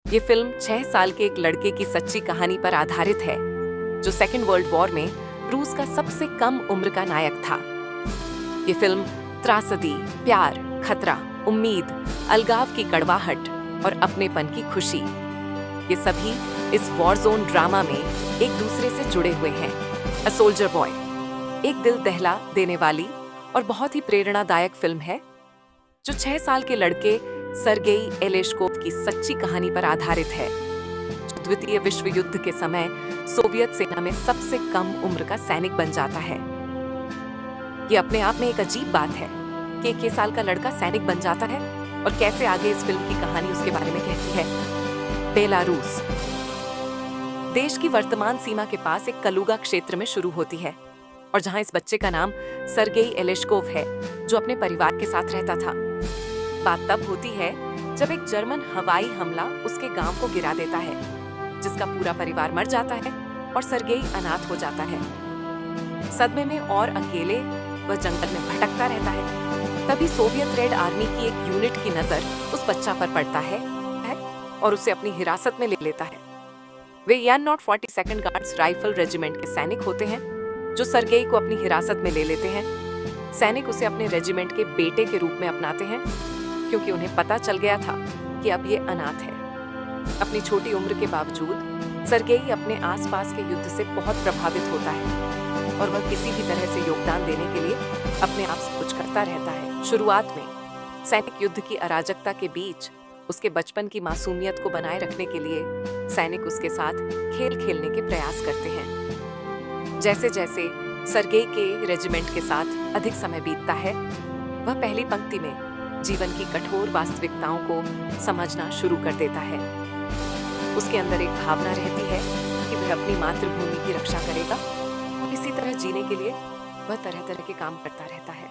ये फिल्म 6 साल के एक लड़के की सच्ची कहानी पर आधारित है, जो सेकेंड वर्ल्ड वॉर में रूस का सबसे कम उम्र का नायक था। ये फिल्म त्रासदी, प्यार, खतरा, उम्मीद, अलगाव की कड़वाहट और अपनेपन की खुशी, ये सभी इस वॉर जोन ड्रामा में एक दूसरे से जुड़े हुए हैं। अ सोल्जर बॉय एक दिल दहला देने वाली और बहुत ही प्रेरणादायक फिल्म है, जो 6 साल के लड़के सर्गेई एलेश्कोव की सच्ची कहानी पर आधारित है, जो द्वितीय विश्व युद्ध के समय सोवियत सेना में सबसे कम उम्र का सैनिक बन जाता है। ये अपने आप में एक अजीब बात है कि 21 साल का लड़का सैनिक बन जाता है, और कैसे आगे इस फिल्म की कहानी उसके बारे में कहती है। बेलारूस देश की वर्तमान सीमा के पास एक कलुगा क्षेत्र में शुरू होती है, और जहां इस बच्चे का नाम सर्गेई एलेश्कोव है, जो अपने परिवार के साथ रहता था। बात तब होती है जब एक जर्मन हवाई हमला उसके गांव को गिरा देता है, जिसका पूरा परिवार मर जाता है और सर्गेई अनाथ हो जाता है। सदमे में और अकेले वह जंगल में भटकता रहता है। तभी सोवियत रेड आर्मी की एक यूनिट की नजर उस बच्चा पर पड़ता है और उसे अपनी हिरासत में ले लेता है। वे यान not 42nd guards rifle regiment के सैनिक होते हैं, जो सर्गेई को अपनी हिरासत में ले लेते हैं। सैनिक उसे अपने रेजिमेंट के बेटे के रूप में अपनाते हैं, क्योंकि उन्हें पता चल गया था कि अब ये अनाथ है। अपनी छोटी उम्र के बावजूद सर्गेई अपने आसपास के युद्ध से बहुत प्रभावित होता है, और वह किसी भी तरह से योगदान देने के लिए अपने आप से कुछ करता रहता है। शुरुआत में सैनिक युद्ध की अराजकता के बीच उसके बचपन की मासूमियत को बनाए रखने के लिए सैनिक उसके साथ खेल खेलने के प्रयास करते हैं। जैसे जैसे सर्गेई के रेजिमेंट के साथ अधिक समय बीतता है, वह पहली पंक्ति में जीवन की कठोर वास्तविकताओं को समझना शुरू कर देता है। उसके अंदर एक भावना रहती है कि वह अपनी मातृभूमि की रक्षा करेगा, और इसी तरह जीने के लिए वह तरह तरह के काम करता रहता है।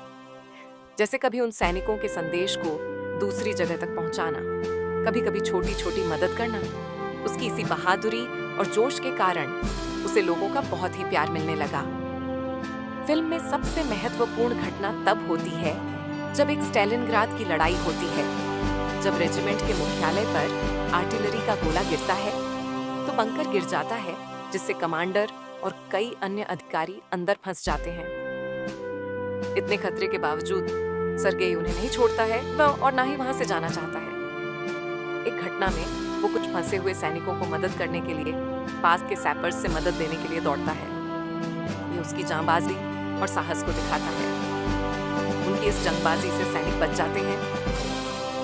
जैसे कभी उन सैनिकों के संदेश को दूसरी जगह तक पहुंचाना, कभी कभी छोटी छोटी मदद करना। उसकी इसी बहादुरी और जोश के कारण उसे लोगों का बहुत ही प्यार मिलने लगा। फिल्म में सबसे महत्वपूर्ण घटना तब होती है जब एक स्टालिनग्राद की लड़ाई होती है। जब रेजिमेंट के मुख्यालय पर आर्टिलरी का गोला गिरता है तो बंकर गिर जाता है, जिससे कमांडर और कई अन्य अधिकारी अंदर फंस जाते हैं। इतने खतरे के बावजूद सर्गेई उन्हें नहीं छोड़ता है, और ना ही वहां से जाना चाहता है। एक घटना में वो कुछ फंसे हुए सैनिकों को मदद करने के लिए पास के सैपर्स से मदद लेने के लिए दौड़ता है। ये उसकी जांबाजी और साहस को दिखाता है। उनकी इस जंगबाजी से सैनिक बच जाते हैं,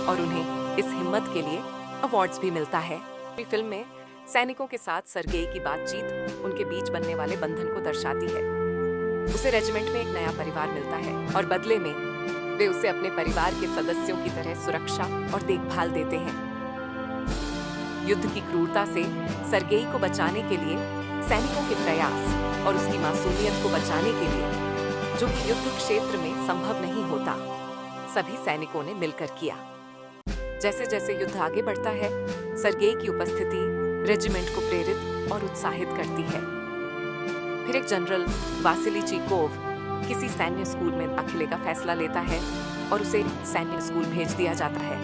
और उन्हें इस हिम्मत के लिए अवार्ड्स भी मिलता है। फिल्म में सैनिकों के साथ सर्गेई की बातचीत उनके बीच बनने वाले बंधन को दर्शाती है। उसे रेजिमेंट में एक नया परिवार मिलता है, और बदले में वे उसे अपने परिवार के सदस्यों की तरह सुरक्षा और देखभाल देते हैं। युद्ध की क्रूरता से सर्गेई को बचाने के लिए सैनिकों के प्रयास और उसकी मासूमियत को बचाने के लिए, जो कि युद्ध क्षेत्र में संभव नहीं होता, सभी सैनिकों ने मिलकर किया। जैसे जैसे युद्ध आगे बढ़ता है, सर्गेई की उपस्थिति रेजिमेंट को प्रेरित और उत्साहित करती है। फिर एक जनरल वासिली चीकोव किसी सैन्य स्कूल में दाखिले का फैसला लेता है, और उसे सैन्य स्कूल भेज दिया जाता है,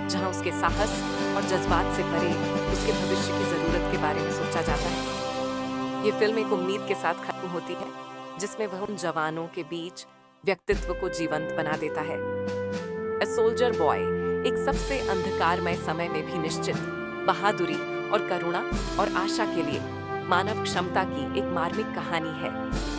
जहां उसके साहस और जज्बात से परे उसके भविष्य की जरूरत के बारे में सोचा जाता है। ये फिल्म एक उम्मीद के साथ खत्म होती है, जिसमें वह उन जवानों के बीच व्यक्तित्व को जीवंत बना देता है। अ सोल्जर बॉय एक सबसे अंधकारमय समय में भी निश्चित बहादुरी और करुणा और आशा के लिए मानव क्षमता की एक मार्मिक कहानी है।